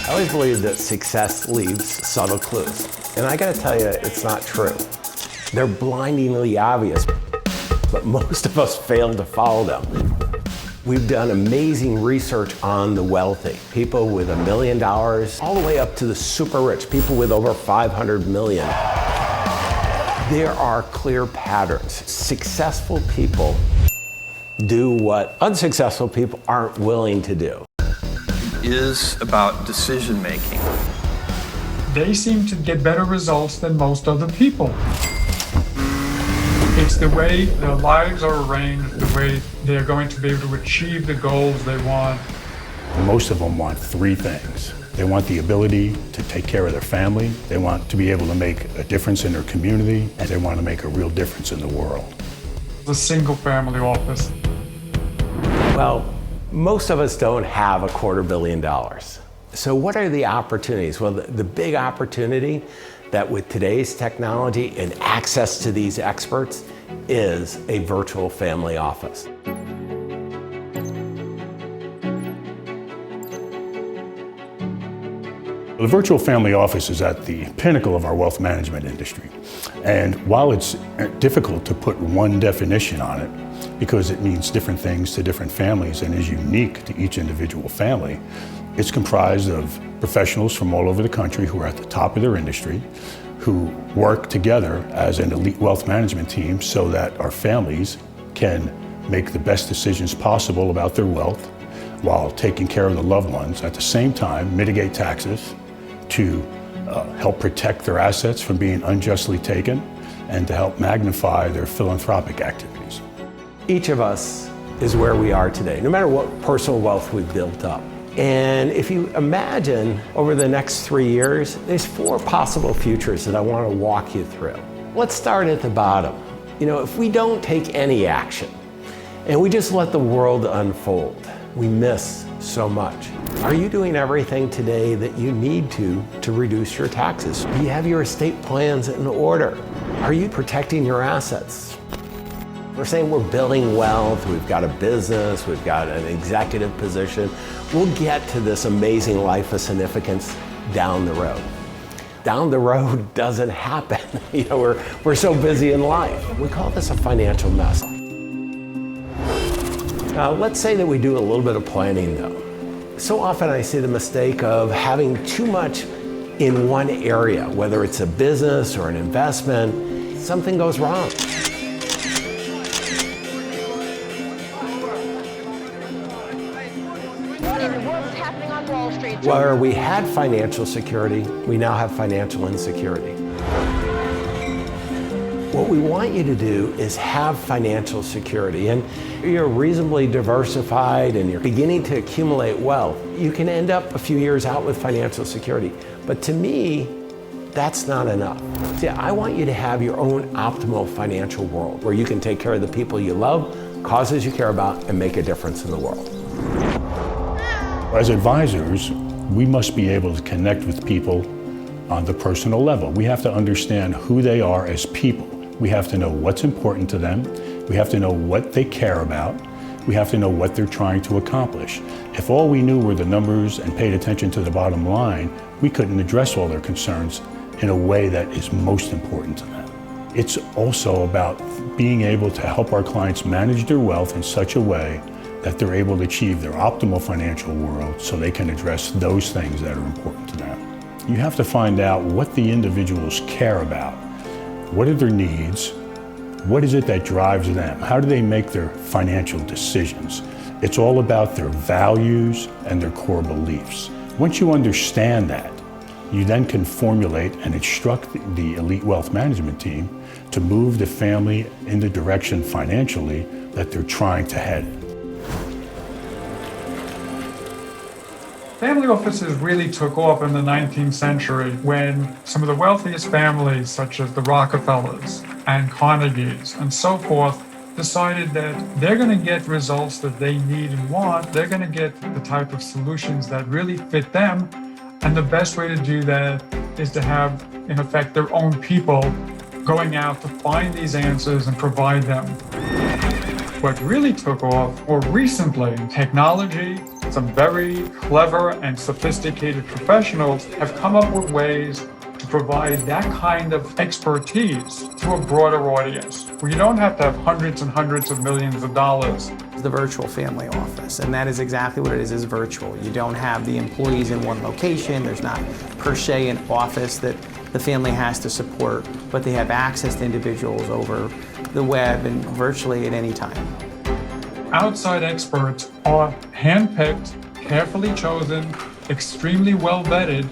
I always believe that success leaves subtle clues. And I gotta tell you, it's not true. They're blindingly obvious, but most of us fail to follow them. We've done amazing research on the wealthy, people with $1 million, all the way up to the super rich, people with over 500 million. There are clear patterns. Successful people do what unsuccessful people aren't willing to do. Is about decision making. They seem to get better results than most other people. It's the way their lives are arranged, the way they're going to be able to achieve the goals they want. Most of them want three things. They want the ability to take care of their family, they want to be able to make a difference in their community, and they want to make a real difference in the world. The single family office. Well, most of us don't have $250 million. So what are the opportunities? Well, the big opportunity that with today's technology and access to these experts is a virtual family office. The virtual family office is at the pinnacle of our wealth management industry. And while it's difficult to put one definition on it, because it means different things to different families and is unique to each individual family, it's comprised of professionals from all over the country who are at the top of their industry, who work together as an elite wealth management team so that our families can make the best decisions possible about their wealth while taking care of the loved ones, at the same time mitigate taxes to help protect their assets from being unjustly taken and to help magnify their philanthropic activities. Each of us is where we are today, no matter what personal wealth we've built up. And if you imagine over the next 3 years, there's 4 possible futures that I want to walk you through. Let's start at the bottom. You know, if we don't take any action and we just let the world unfold, we miss so much. Are you doing everything today that you need to reduce your taxes? Do you have your estate plans in order? Are you protecting your assets? We're saying we're building wealth, we've got a business, we've got an executive position. We'll get to this amazing life of significance down the road. Down the road doesn't happen. You know, we're so busy in life. We call this a financial mess. Let's say that we do a little bit of planning though. So often I see the mistake of having too much in one area, whether it's a business or an investment, something goes wrong. What in the world is happening on Wall Street? Where we had financial security, we now have financial insecurity. What we want you to do is have financial security, and you're reasonably diversified and you're beginning to accumulate wealth. You can end up a few years out with financial security, but to me, that's not enough. See, I want you to have your own optimal financial world where you can take care of the people you love, causes you care about, and make a difference in the world. As advisors, we must be able to connect with people on the personal level. We have to understand who they are as people. We have to know what's important to them. We have to know what they care about. We have to know what they're trying to accomplish. If all we knew were the numbers and paid attention to the bottom line, we couldn't address all their concerns in a way that is most important to them. It's also about being able to help our clients manage their wealth in such a way that they're able to achieve their optimal financial world so they can address those things that are important to them. You have to find out what the individuals care about. What are their needs? What is it that drives them? How do they make their financial decisions? It's all about their values and their core beliefs. Once you understand that, you then can formulate and instruct the elite wealth management team to move the family in the direction financially that they're trying to head in. Family offices really took off in the 19th century when some of the wealthiest families, such as the Rockefellers and Carnegies and so forth, decided that they're going to get results that they need and want. They're going to get the type of solutions that really fit them. And the best way to do that is to have, in effect, their own people going out to find these answers and provide them. What really took off more recently, technology some very clever and sophisticated professionals have come up with ways to provide that kind of expertise to a broader audience, where you don't have to have hundreds and hundreds of millions of dollars. The virtual family office, and that is exactly what it is virtual. You don't have the employees in one location. There's not per se an office that the family has to support, but they have access to individuals over the web and virtually at any time. Outside experts are handpicked, carefully chosen, extremely well vetted,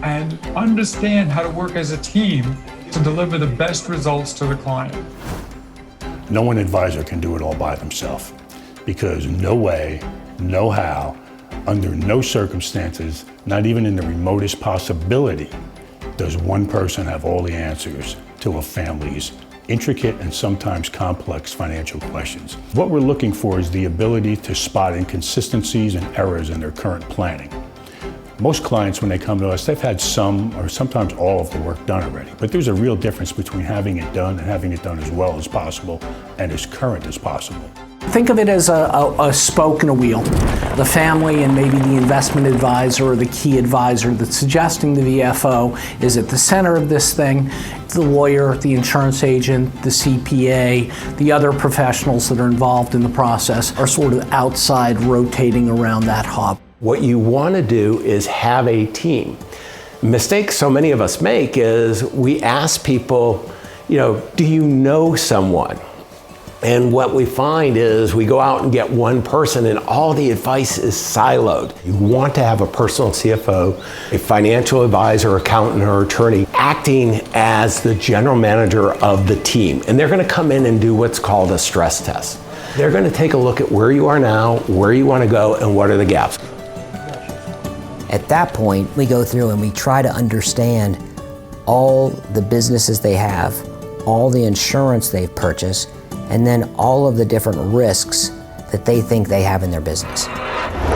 and understand how to work as a team to deliver the best results to the client. No one advisor can do it all by themselves, because no way, no how, under no circumstances, not even in the remotest possibility, does one person have all the answers to a family's intricate and sometimes complex financial questions. What we're looking for is the ability to spot inconsistencies and errors in their current planning. Most clients, when they come to us, they've had some or sometimes all of the work done already. But there's a real difference between having it done and having it done as well as possible and as current as possible. Think of it as a spoke in a wheel. The family and maybe the investment advisor or the key advisor that's suggesting the VFO is at the center of this thing. The lawyer, the insurance agent, the CPA, the other professionals that are involved in the process are sort of outside rotating around that hub. What you want to do is have a team. Mistake so many of us make is we ask people, do you know someone? And what we find is we go out and get one person and all the advice is siloed. You want to have a personal CFO, a financial advisor, accountant, or attorney acting as the general manager of the team. And they're going to come in and do what's called a stress test. They're going to take a look at where you are now, where you want to go, and what are the gaps. At that point, we go through and we try to understand all the businesses they have, all the insurance they've purchased, and then all of the different risks that they think they have in their business.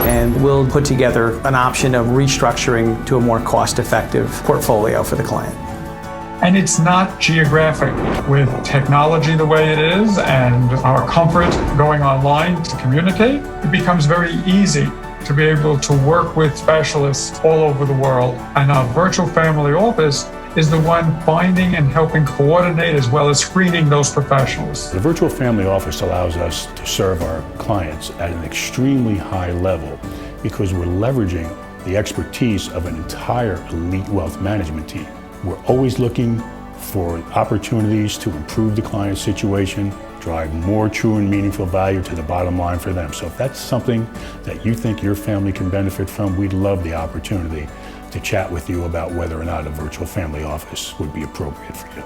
And we'll put together an option of restructuring to a more cost-effective portfolio for the client. And it's not geographic. With technology the way it is and our comfort going online to communicate, it becomes very easy to be able to work with specialists all over the world. And our virtual family office is the one finding and helping coordinate as well as screening those professionals. The virtual family office allows us to serve our clients at an extremely high level because we're leveraging the expertise of an entire elite wealth management team. We're always looking for opportunities to improve the client's situation, drive more true and meaningful value to the bottom line for them. So if that's something that you think your family can benefit from, we'd love the opportunity to chat with you about whether or not a virtual family office would be appropriate for you.